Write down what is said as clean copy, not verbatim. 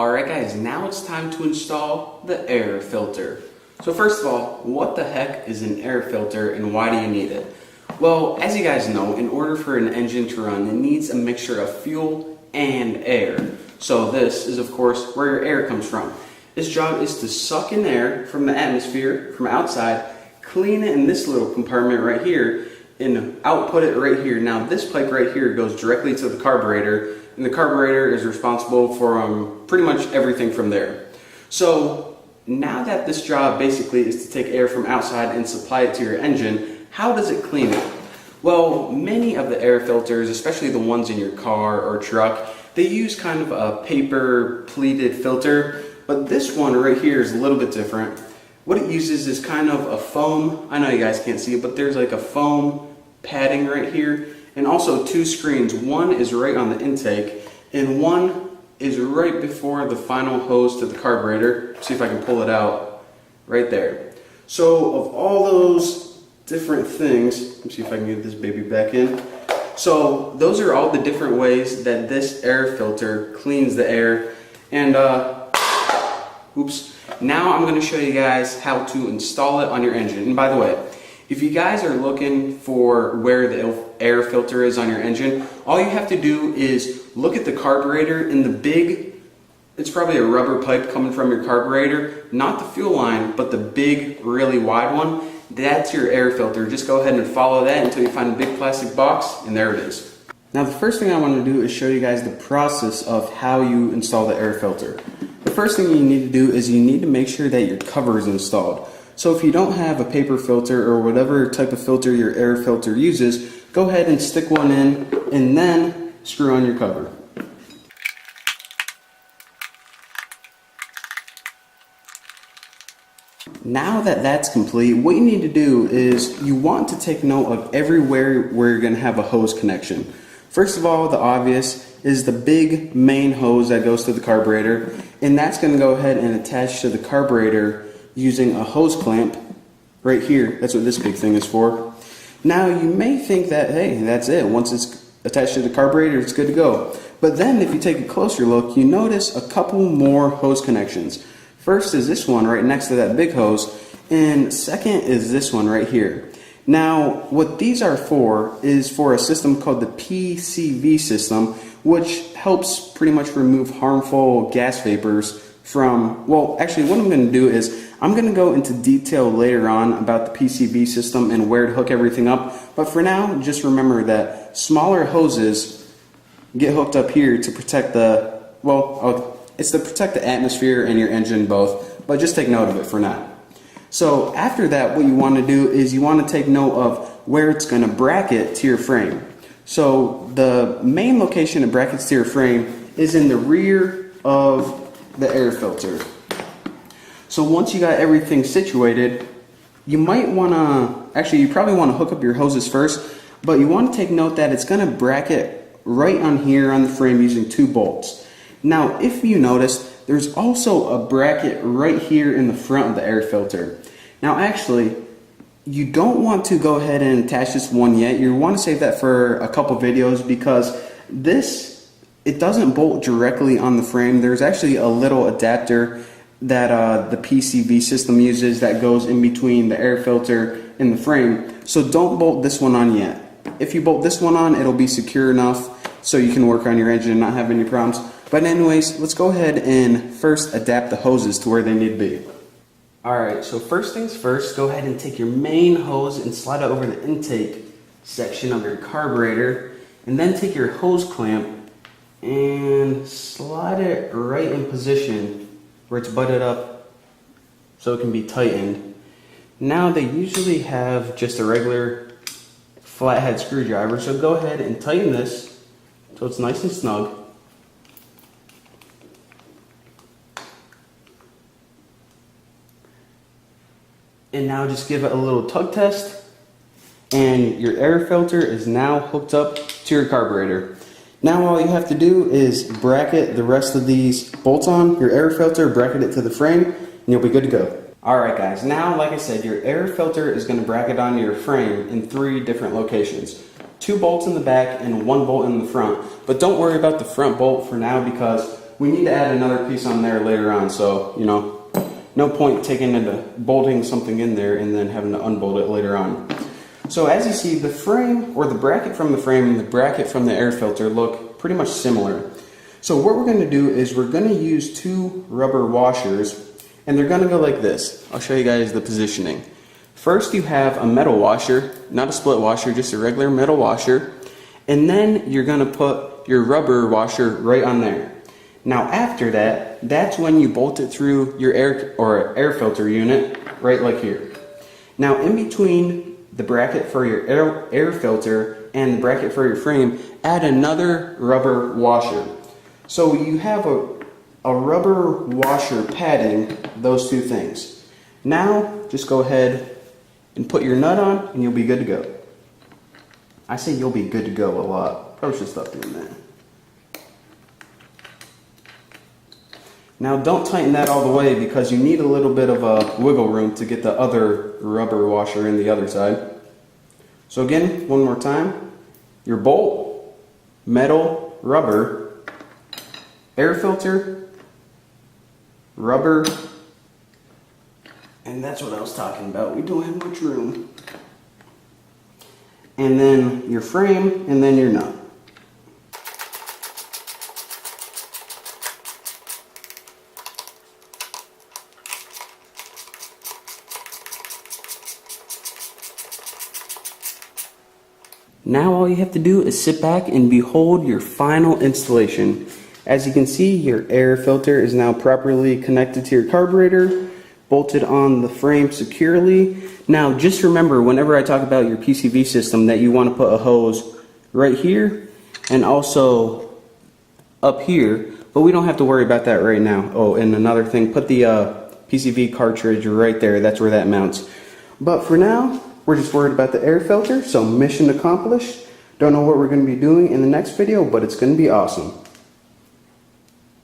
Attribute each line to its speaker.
Speaker 1: Alright guys, now it's time to install the air filter. So first of all, what the heck is an air filter and why do you need it? Well, as you guys know, in order for an engine to run, it needs a mixture of fuel and air. So this is of course where your air comes from. Its job is to suck in air from the atmosphere, from outside, clean it in this little compartment right here, and output it right here. Now this pipe right here goes directly to the carburetor, and the carburetor is responsible for pretty much everything from there. So now that this job basically is to take air from outside and supply it to your engine, how does it clean it? Well, many of the air filters, especially the ones in your car or truck, they use kind of a paper pleated filter, but this one right here is a little bit different. What it uses is kind of a foam, I know you guys can't see it, but there's like a foam padding right here, and also two screens. One is right on the intake, and one is right before the final hose to the carburetor. See if I can pull it out right there. So of all those different things, let me see if I can get this baby back in. So those are all the different ways that this air filter cleans the air. And now I'm going to show you guys how to install it on your engine. And by the way, if you guys are looking for where the air filter is on your engine, all you have to do is look at the carburetor in the big, it's probably a rubber pipe coming from your carburetor, not the fuel line, but the big, really wide one. That's your air filter. Just go ahead and follow that until you find a big plastic box, and there it is. Now the first thing I want to do is show you guys the process of how you install the air filter. The first thing you need to do is you need to make sure that your cover is installed. So if you don't have a paper filter or whatever type of filter your air filter uses, go ahead and stick one in and then screw on your cover. Now that that's complete, what you need to do is you want to take note of everywhere where you're going to have a hose connection. First of all, the obvious is the big main hose that goes to the carburetor, and that's going to go ahead and attach to the carburetor using a hose clamp right here. That's what this big thing is for. Now you may think that, hey, that's it. Once it's attached to the carburetor, it's good to go. But then if you take a closer look, you notice a couple more hose connections. First is this one right next to that big hose, and second is this one right here. Now what these are for is for a system called the PCV system, which helps pretty much remove harmful gas vapors from, well, actually what I'm going to do is I'm going to go into detail later on about the PCV system and where to hook everything up, but for now just remember that smaller hoses get hooked up here to protect the, it's to protect the atmosphere and your engine both, but just take note of it for now. So after that, what you want to do is you want to take note of where it's going to bracket to your frame. So the main location it brackets to your frame is in the rear of the air filter. So once you got everything situated, you might want to, actually you probably want to hook up your hoses first, but you want to take note that it's going to bracket right on here on the frame using 2 bolts. Now if you notice, there's also a bracket right here in the front of the air filter. Now actually, you don't want to go ahead and attach this one yet. You want to save that for a couple videos because this, it doesn't bolt directly on the frame. There's actually a little adapter that the PCV system uses that goes in between the air filter and the frame. So don't bolt this one on yet. If you bolt this one on, it'll be secure enough so you can work on your engine and not have any problems. But anyways, let's go ahead and first adapt the hoses to where they need to be. Alright, so first things first, go ahead and take your main hose and slide it over the intake section of your carburetor, and then take your hose clamp and slide it right in position where it's butted up so it can be tightened. Now they usually have just a regular flathead screwdriver, so go ahead and tighten this so it's nice and snug. And now just give it a little tug test, and your air filter is now hooked up to your carburetor. Now all you have to do is bracket the rest of these bolts on your air filter, bracket it to the frame, and you'll be good to go. Alright guys, now like I said, your air filter is going to bracket onto your frame in 3 different locations. 2 bolts in the back and 1 bolt in the front. But don't worry about the front bolt for now because we need to add another piece on there later on, so, you know, no point taking into bolting something in there and then having to unbolt it later on. So as you see, the frame, or the bracket from the frame and the bracket from the air filter look pretty much similar. So what we're going to do is we're going to use two rubber washers, and they're going to go like this. I'll show you guys the positioning. First you have a metal washer, not a split washer, just a regular metal washer, and then you're going to put your rubber washer right on there. Now after that, that's when you bolt it through your air filter unit, right like here. Now in between the bracket for your air filter and the bracket for your frame, add another rubber washer. So you have a rubber washer padding those two things. Now just go ahead and put your nut on and you'll be good to go. I say you'll be good to go a lot. Probably should stop doing that. Now don't tighten that all the way because you need a little bit of a wiggle room to get the other rubber washer in the other side. So again, one more time. Your bolt, metal, rubber, air filter, rubber, and that's what I was talking about. We don't have much room. And then your frame, and then your nut. Now all you have to do is sit back and behold your final installation. As you can see, your air filter is now properly connected to your carburetor, bolted on the frame securely. Now just remember, whenever I talk about your PCV system, that you want to put a hose right here and also up here, but we don't have to worry about that right now. Oh, and another thing, put the PCV cartridge right there. That's where that mounts. But for now, we're just worried about the air filter, so mission accomplished. Don't know what we're going to be doing in the next video, but it's going to be awesome.